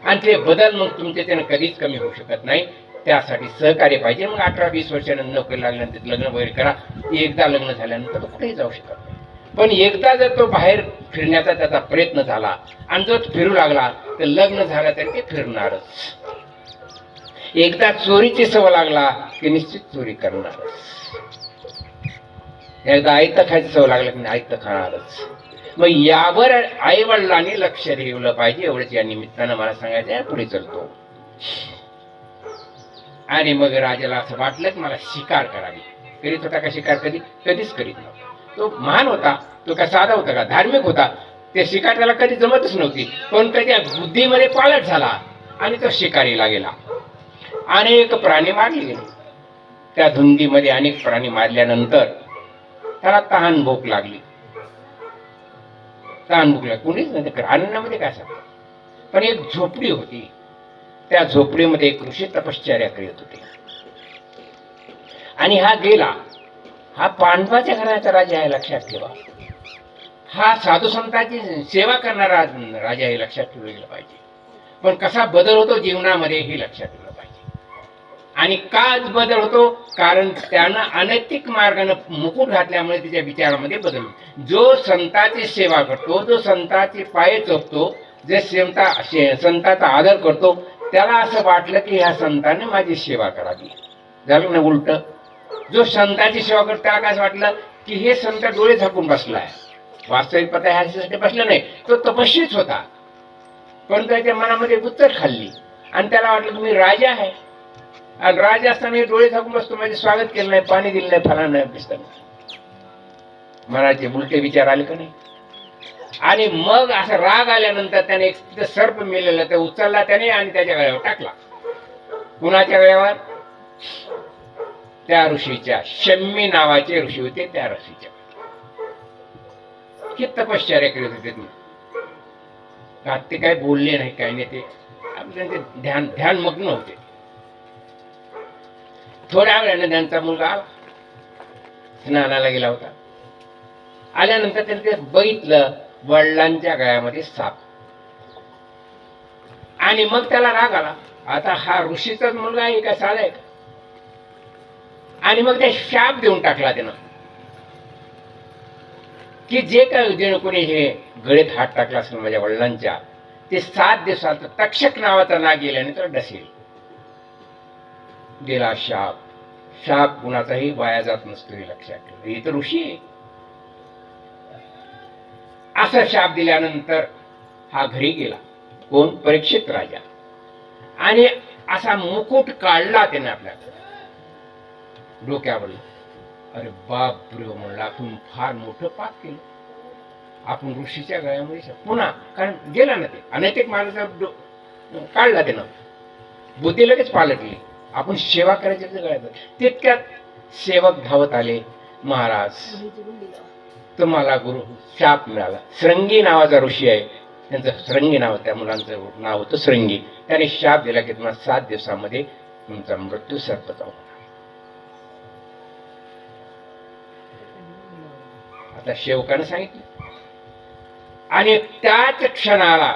आणि ते बदल मग तुमचे त्यानं कधीच कमी होऊ शकत नाही. त्यासाठी सहकार्य पाहिजे. मग 18-20 वर्षानंतर नोकरी लागल्यानंतर लग्न वगैरे करा. एकदा लग्न झाल्यानंतर तो कुठेही जाऊ शकत नाही. पण एकदा जर तो बाहेर फिरण्याचा त्याचा प्रयत्न झाला आणि जो फिरू लागला तर लग्न झालं तरी ते फिरणारच. एकदा चोरीची सवय लागला की निश्चित चोरी करणारच. एकदा आयतं खायची सवय लागला की आयतं खाणारच. मग यावर आई वडिलांनी लक्ष ठेवलं पाहिजे. एवढंच या निमित्तानं मला सांगायचं आहे. पुढे चलतो. आणि मग राजाला असं वाटलं की मला शिकार करावी. करीत होता का शिकार? कधीच करीत नव्हता. तो महान होता. तो काय साधा होता का? धार्मिक होता. ते शिकार त्याला कधी जमतच नव्हती. पण त्याच्या बुद्धीमध्ये पालट झाला आणि तो शिकारीला गेला. अनेक प्राणी मारले गेले. त्या धुंदीमध्ये अनेक प्राणी मारल्यानंतर त्याला तहान भूक लागली. कोणीच नाही. अरण्यामध्ये काय सांगतात. पण एक झोपडी होती. त्या झोपडीमध्ये एक ऋषी तपश्चर्या करीत होते. आणि हा गेला. हा पांडवाच्या घराचा राजा आहे, लक्षात ठेवा. हा साधू संतांची सेवा करणारा राजा आहे, लक्षात ठेवलं पाहिजे. पण कसा बदल होतो जीवनामध्ये हे लक्षात ठेवलं पाहिजे. आणि का बदल होतो? कारण त्यानं अनैतिक मार्गाने मुकुट घातल्यामुळे त्याच्या विचारामध्ये बदल होतो. जो संतांची सेवा करतो, जो संतांचे पाय चोपतो, जे संतांचा आदर करतो, त्याला असं वाटलं की ह्या संतांनी माझी सेवा करावी. झालं ना उलट. जो संतांची सेवा करतो त्याला काय वाटलं की हे संत डोळे झाकून बसलाय. वास्तविक पता ह्याच्यासाठी बसला नाही. तो तपस्वीच होता. पण त्याच्या मनामध्ये गुत्तर खाल्ली आणि त्याला वाटलं की मी राजा आहे. आणि राजा असताना डोळे झाकून बसतो, माझे स्वागत केलं नाही, पाणी दिलं नाही, फला नाही दिसत. मनाचे उलटे विचार आले का नाही. आणि मग असा राग आल्यानंतर त्याने एक सर्प मेलेला ते उचलला त्याने आणि त्याच्या गळ्यावर टाकला. कुणाच्या गळ्यावर? त्या ऋषीच्या. शम्मी नावाचे ऋषी होते त्या ऋषीच्या. कि तपश्चर्या करीत होते. ते काय बोलले नाही, काय नाही. ते ध्यानमग्न होते. थोड्या वेळाने त्यांचा मुलगा आला. स्नानाला गेला होता. आल्यानंतर त्याने ते बघितलं वडिलांच्या गळ्यामध्ये साप. आणि मग त्याला राग आला. आता हा ऋषीचाच मुलगा आहे का, साधा आहे का? आणि मग ते शाप देऊन टाकला त्यानं की जे काय जेणं कोणी हे गळेत हात टाकला असेल माझ्या वडिलांच्या, ते 7 दिवसात तक्षक नावाचा नाग गेल्याने तर डसेल. गेला शाप. शाप कुणाचाही वाया जात नसतो, हे लक्षात ठेव. हे तर ऋषी आहे. असा शाप दिल्यानंतर हा घरी गेला. कोण? परीक्षित राजा. आणि असा मुकुट काढला त्याने आपल्या डोक्यावर. अरे बाप रे म्हणला, आपण फार मोठं पाप केलं. आपण ऋषीच्या गळ्यामध्ये पुन्हा, कारण गेला ना ते अनैतिक मार्गाचा काढला त्यानं. बुद्धी लगेच पालटली. आपण सेवा करायची गळ्यात. तितक्यात सेवक धावत आले. महाराज, तुम्हाला गुरु शाप मिळाला. श्रृंगी नावाचा ऋषी आहे, त्यांचं श्रृंगी नाव, त्या मुलांचं नाव होतं श्रृंगी. त्याने शाप दिला की तुम्हाला 7 दिवसामध्ये तुमचा मृत्यू सर्पचा होणार. आता सेवकानं सांगितलं. आणि त्याच क्षणाला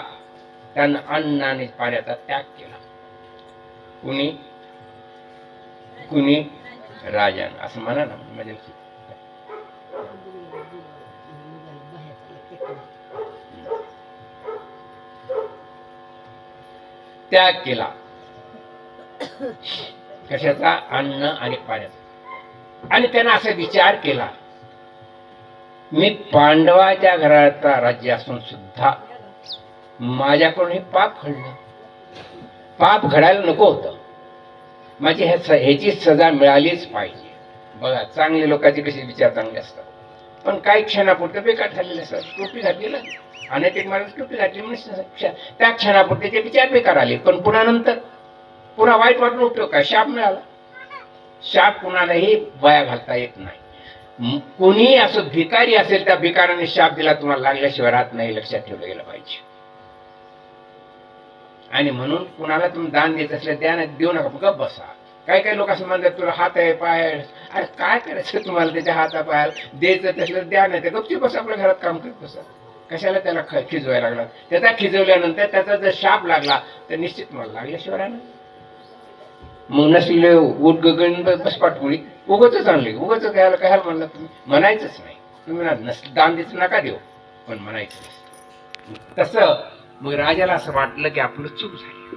त्यानं अन्न आणि पाण्याचा त्याग केला. कुणी राजानं, असं म्हणा ना. म्हणजे त्याग केला. कशाचा? अन्न आणि पाण्याचा. आणि त्यानं असा विचार केला, मी पांडवाच्या घराचा राज्य असून सुद्धा माझ्याकडून हे पाप घडलं. पाप घडायला नको होतं. माझी ह्याची सजा मिळालीच पाहिजे. बघा, चांगले लोकांचे कसे विचार चांगले असतात, पण काही क्षणापुरते बेकार झालेले असतात. टोपी घातली ना, अनैतिक माणूस टोपी घातली म्हणजे त्या क्षणापुरते ते विचार बेकार आले. पण पुन्हा नंतर पुन्हा वाईट वाटून उपयोग काय? शाप मिळाला. शाप कुणालाही वाया घालता येत नाही. कोणी असं भिकारी असेल, त्या भिकाराने शाप दिला तुम्हाला लागल्याशिवाय राहत नाही, लक्षात ठेवलं गेलं पाहिजे. आणि म्हणून कुणाला तुम्ही दान देत असले द्या, देऊ नका, गप्प बसा. काही काही लोक असं म्हणतात तुला हात आहे पाय आहे. अरे काय करायचं तुम्हाला त्याच्या हाता पायाला द्यायचं तसलं द्या नाही ते गपची बस आपल्या घरात काम करत बसा. कशाला त्याला खिजवायला लागला. त्याचा खिजवल्यानंतर त्याचा जर शाप लागला तर निश्चित मला लागल्याशिवाय राहणार. मग नसले उठ गगन बस पाठपुळी उगतच आणले उगच घ्यायला काय म्हणलं तुम्ही म्हणायचंच नाही. तुम्ही दान द्यायचं नका देऊ पण म्हणायचं तसं. मग राजाला असं वाटलं की आपलं चूक झाली.